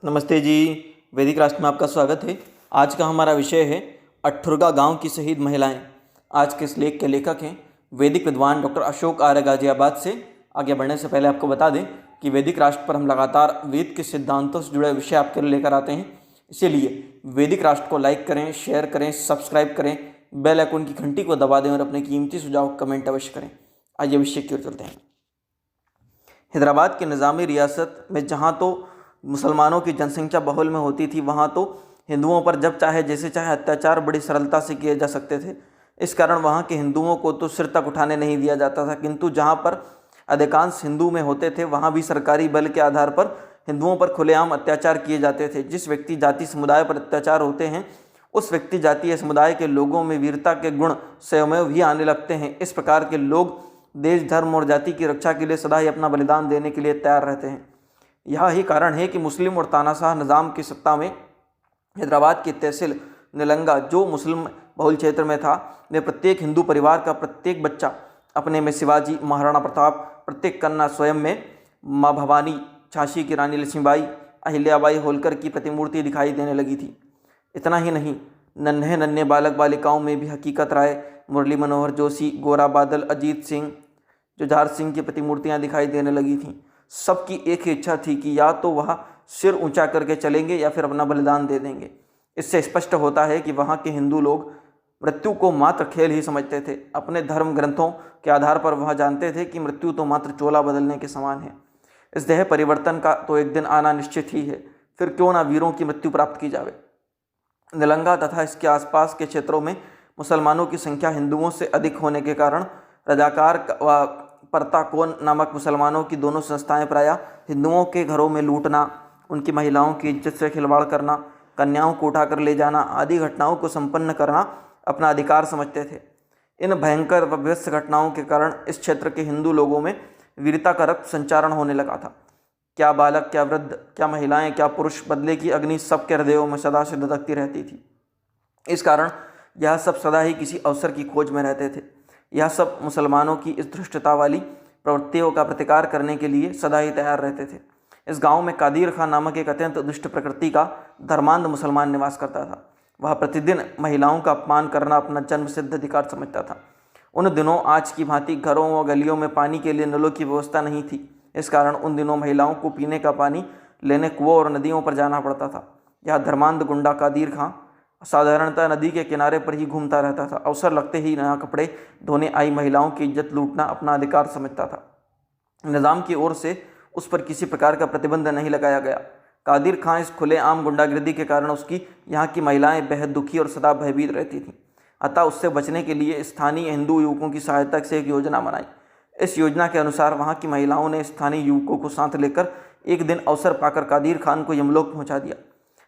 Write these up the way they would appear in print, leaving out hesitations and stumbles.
नमस्ते जी। वैदिक राष्ट्र में आपका स्वागत है। आज का हमारा विषय है अठुर्गा गांव की शहीद महिलाएं। आज के इस लेख के लेखक हैं वैदिक विद्वान डॉक्टर अशोक आर्य गाजियाबाद से। आगे बढ़ने से पहले आपको बता दें कि वैदिक राष्ट्र पर हम लगातार वेद के सिद्धांतों से जुड़े विषय आपके लिए लेकर आते हैं। इसीलिए वैदिक राष्ट्र को लाइक करें, शेयर करें, सब्सक्राइब करें, बेल आइकन की घंटी को दबा दें और अपने कीमती सुझाव कमेंट अवश्य करें। आइए विषय की ओर चलते हैं। हैदराबाद के निज़ामी रियासत में जहाँ तो मुसलमानों की जनसंख्या बहुल में होती थी, वहाँ तो हिंदुओं पर जब चाहे जैसे चाहे अत्याचार बड़ी सरलता से किए जा सकते थे। इस कारण वहाँ के हिंदुओं को तो सिर तक उठाने नहीं दिया जाता था, किंतु जहाँ पर अधिकांश हिंदू में होते थे वहाँ भी सरकारी बल के आधार पर हिंदुओं पर खुलेआम अत्याचार किए जाते थे। जिस व्यक्ति जाति समुदाय पर अत्याचार होते हैं उस व्यक्ति जातीय समुदाय के लोगों में वीरता के गुण स्वयं भी आने लगते हैं। इस प्रकार के लोग देश, धर्म और जाति की रक्षा के लिए सदा ही अपना बलिदान देने के लिए तैयार रहते हैं। यह ही कारण है कि मुस्लिम और तानाशाह निज़ाम की सत्ता में हैदराबाद की तहसील निलंगा, जो मुस्लिम बहुल क्षेत्र में था, में प्रत्येक हिंदू परिवार का प्रत्येक बच्चा अपने में शिवाजी, महाराणा प्रताप, प्रत्येक कन्या स्वयं में माँ भवानी, झांसी की रानी लक्ष्मीबाई, अहिल्याबाई होलकर की प्रतिमूर्ति दिखाई देने लगी थी। इतना ही नहीं, नन्हे नन्हे बालक बालिकाओं में भी हकीकत राय, मुरली मनोहर जोशी, गोरा बादल, अजीत सिंह, जुझार सिंह की प्रतिमूर्तियां दिखाई देने लगी थीं। सबकी एक ही इच्छा थी कि या तो वह सिर ऊंचा करके चलेंगे या फिर अपना बलिदान दे देंगे। इससे स्पष्ट होता है कि वहाँ के हिंदू लोग मृत्यु को मात्र खेल ही समझते थे। अपने धर्म ग्रंथों के आधार पर वह जानते थे कि मृत्यु तो मात्र चोला बदलने के समान है। इस देह परिवर्तन का तो एक दिन आना निश्चित ही है, फिर क्यों ना वीरों की मृत्यु प्राप्त की जावे। निलंगा तथा इसके आसपास के क्षेत्रों में मुसलमानों की संख्या हिंदुओं से अधिक होने के कारण रजाकार व परताकोन नामक मुसलमानों की दोनों संस्थाएं प्रायः हिंदुओं के घरों में लूटना, उनकी महिलाओं की इज्जत से खिलवाड़ करना, कन्याओं को उठाकर ले जाना आदि घटनाओं को संपन्न करना अपना अधिकार समझते थे। इन भयंकर व व्यस्त घटनाओं के कारण इस क्षेत्र के हिंदू लोगों में वीरता का रक्त संचारण होने लगा था। क्या बालक, क्या वृद्ध, क्या महिलाएं, क्या पुरुष, बदले की अग्नि सबके हृदयों में सदा से धधकती रहती थी। इस कारण यह सब सदा ही किसी अवसर की खोज में रहते थे। यह सब मुसलमानों की इस धृष्टता वाली प्रवृत्तियों का प्रतिकार करने के लिए सदा ही तैयार रहते थे। इस गांव में कादिर खान नामक एक अत्यंत दुष्ट प्रकृति का धर्मांध मुसलमान निवास करता था। वह प्रतिदिन महिलाओं का अपमान करना अपना जन्मसिद्ध अधिकार समझता था। उन दिनों आज की भांति घरों व गलियों में पानी के लिए नलों की व्यवस्था नहीं थी। इस कारण उन दिनों महिलाओं को पीने का पानी लेने कुओं और नदियों पर जाना पड़ता था। यह धर्मांध गुंडा कादिर खां साधारणतः नदी के किनारे पर ही घूमता रहता था। अवसर लगते ही नया कपड़े धोने आई महिलाओं की इज्जत लूटना अपना अधिकार समझता था। निज़ाम की ओर से उस पर किसी प्रकार का प्रतिबंध नहीं लगाया गया। कादिर खां इस खुलेआम गुंडागिर्दी के कारण उसकी यहाँ की महिलाएं बेहद दुखी और सदा भयभीत रहती थीं। अतः उससे बचने के लिए स्थानीय हिंदू युवकों की सहायता से एक योजना बनाई। इस योजना के अनुसार वहाँ की महिलाओं ने स्थानीय युवकों को साथ लेकर एक दिन अवसर पाकर कादिर खान को यमलोक पहुँचा दिया।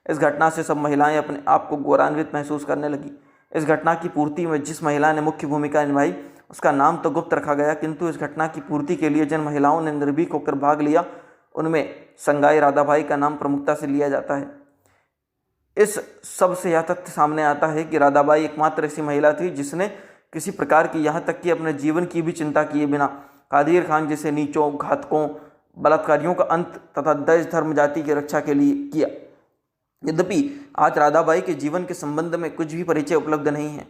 इस घटना से सब महिलाएं अपने आप को गौरवान्वित महसूस करने लगी। इस घटना की पूर्ति में जिस महिला ने मुख्य भूमिका निभाई उसका नाम तो गुप्त रखा गया, किंतु इस घटना की पूर्ति के लिए जिन महिलाओं ने निर्भीक होकर भाग लिया उनमें संगाई राधाबाई का नाम प्रमुखता से लिया जाता है। इस सब से यह तथ्य सामने आता है कि राधाबाई एकमात्र ऐसी महिला थी जिसने किसी प्रकार की, यहाँ तक कि अपने जीवन की भी चिंता किए बिना कादिर खान जैसे नीचों, घातकों, बलात्कारियों का अंत तथा देश, धर्म, जाति की रक्षा के लिए किया। यद्यपि आज राधाबाई के जीवन के संबंध में कुछ भी परिचय उपलब्ध नहीं है,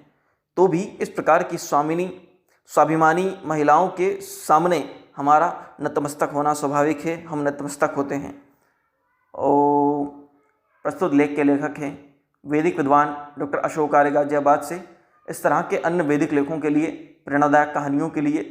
तो भी इस प्रकार की स्वाभिमानी महिलाओं के सामने हमारा नतमस्तक होना स्वाभाविक है। हम नतमस्तक होते हैं। और प्रस्तुत लेख के लेखक हैं वैदिक विद्वान डॉक्टर अशोक आर्य गाजियाबाद से। इस तरह के अन्य वैदिक लेखों के लिए, प्रेरणादायक कहानियों के लिए,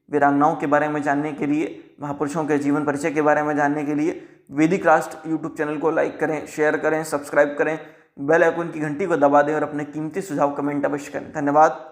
वीरांगनाओं के बारे में जानने के लिए, महापुरुषों के जीवन परिचय के बारे में जानने के लिए वैदिक राष्ट्र यूट्यूब चैनल को लाइक करें, शेयर करें, सब्सक्राइब करें, बेल आइकन की घंटी को दबा दें और अपने कीमती सुझाव कमेंट अवश्य करें। धन्यवाद।